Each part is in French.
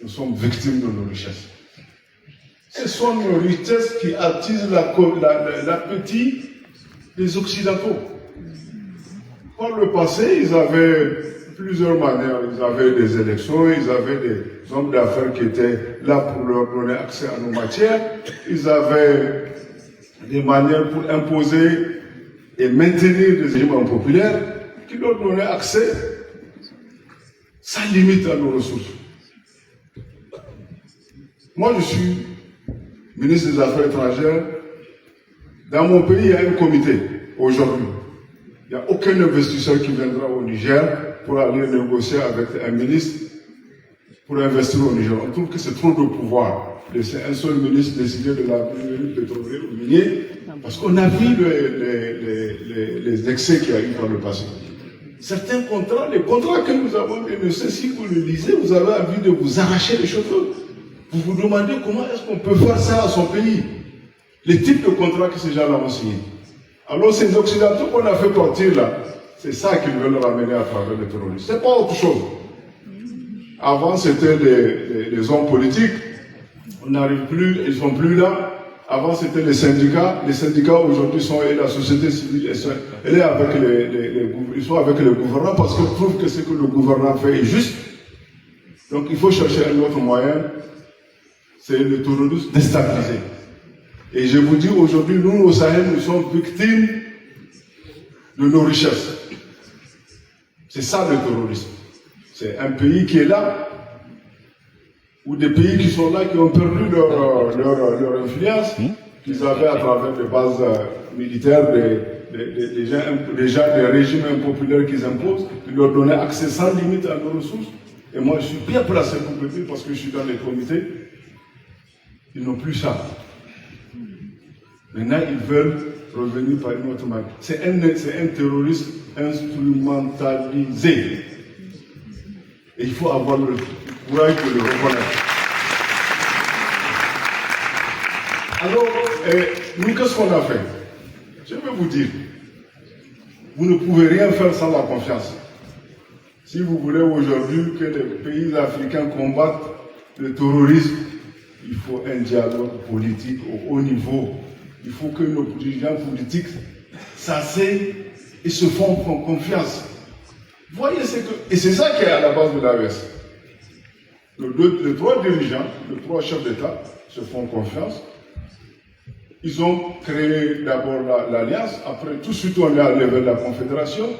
nous sommes victimes de nos richesses. Ce sont nos richesses qui attisent l'appétit des Occidentaux. Par le passé, ils avaient plusieurs manières. Ils avaient des élections, ils avaient des hommes d'affaires qui étaient là pour leur donner accès à nos matières. Ils avaient des manières pour imposer et maintenir des régimes populaires qui leur donnaient accès sans limite à nos ressources. Moi, je suis ministre des Affaires étrangères. Dans mon pays, il y a un comité aujourd'hui. Il n'y a aucun investisseur qui viendra au Niger pour aller négocier avec un ministre pour investir au Niger. On trouve que c'est trop de pouvoir. Laisser un seul ministre décider de l'avenir pétrolier ou minier, parce qu'on a vu les excès qu'il y a eu par le passé. Certains contrats, les contrats que nous avons dénoncés, si vous le lisez, vous avez envie de vous arracher les cheveux. Vous vous demandez comment est-ce qu'on peut faire ça à son pays. Les types de contrats que ces gens-là ont signés. Alors ces Occidentaux qu'on a fait partir là, c'est ça qu'ils veulent ramener à travers le terrorisme. C'est pas autre chose. Avant c'était les hommes politiques, on n'arrive plus, ils sont plus là. Avant c'était les syndicats aujourd'hui sont, et la société civile, elle est avec ils sont avec le gouvernement parce qu'ils trouvent que ce que le gouvernement fait est juste. Donc il faut chercher un autre moyen, c'est le terrorisme déstabilisé. Et je vous dis aujourd'hui, nous au Sahel, nous sommes victimes de nos richesses. C'est ça le terrorisme. C'est un pays qui est là, ou des pays qui sont là, qui ont perdu leur influence, qu'ils avaient à travers des bases militaires, des régimes impopulaires qu'ils imposent, qui leur donnaient accès sans limite à nos ressources. Et moi, je suis bien placé pour le dire parce que je suis dans les comités. Ils n'ont plus ça. Maintenant, ils veulent revenir par une autre manière. C'est un terrorisme instrumentalisé. Et il faut avoir le courage de le reconnaître. Alors, nous, qu'est-ce qu'on a fait? Je vais vous dire, vous ne pouvez rien faire sans la confiance. Si vous voulez aujourd'hui que les pays africains combattent le terrorisme, il faut un dialogue politique au haut niveau. Il faut que nos dirigeants politiques s'asseyent et se font confiance. Voyez ce que... Et c'est ça qui est à la base de l'AES. Les trois dirigeants, les trois chefs d'État se font confiance. Ils ont créé d'abord l'Alliance, après tout de suite on est allé vers la Confédération.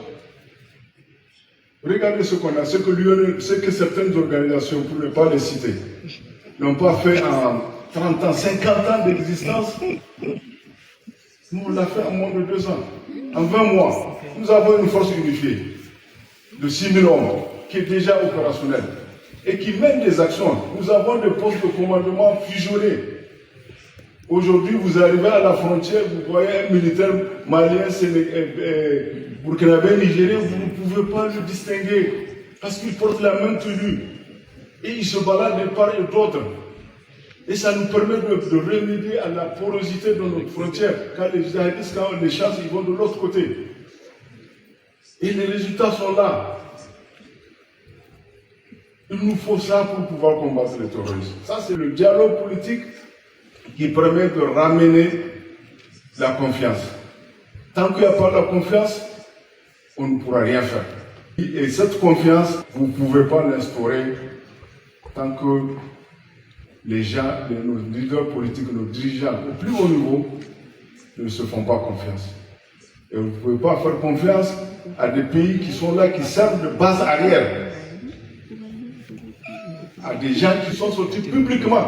Regardez ce qu'on a, ce que certaines organisations, pour ne pas les citer, n'ont pas fait en 30 ans, 50 ans d'existence. Nous, on l'a fait en moins de 2 ans. En 20 mois, nous avons une force unifiée de 6 000 hommes qui est déjà opérationnelle et qui mène des actions. Nous avons des postes de commandement fusionnés. Aujourd'hui, vous arrivez à la frontière, vous voyez un militaire malien, burkinabé, nigérien, vous ne pouvez pas le distinguer parce qu'il porte la même tenue et il se balade de part et d'autre. Et ça nous permet de remédier à la porosité de notre frontière. Quand les djihadistes, quand on les chasse, ils vont de l'autre côté. Et les résultats sont là. Il nous faut ça pour pouvoir combattre le terrorisme. Ça, c'est le dialogue politique qui permet de ramener la confiance. Tant qu'il n'y a pas la confiance, on ne pourra rien faire. Et cette confiance, vous ne pouvez pas l'instaurer tant que les gens, nos leaders politiques, nos dirigeants au plus haut niveau ne se font pas confiance. Et vous ne pouvez pas faire confiance à des pays qui sont là, qui servent de base arrière, à des gens qui sont sortis publiquement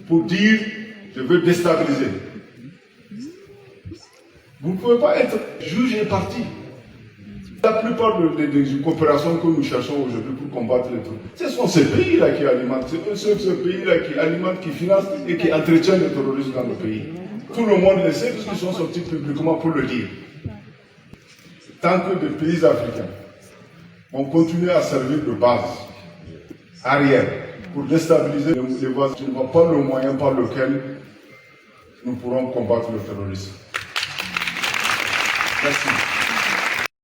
pour dire « je veux déstabiliser ». Vous ne pouvez pas être juge et parti. La plupart des coopérations que nous cherchons aujourd'hui pour combattre les terroristes, ce sont ces pays-là qui alimentent, ce pays-là qui alimentent, qui financent et qui entretiennent le terrorisme dans le pays. Tout le monde le sait parce qu'ils sont sortis publiquement pour le dire. Tant que des pays africains vont continuer à servir de base arrière pour déstabiliser les voisins, ce n'est pas le moyen par lequel nous pourrons combattre le terrorisme. Merci.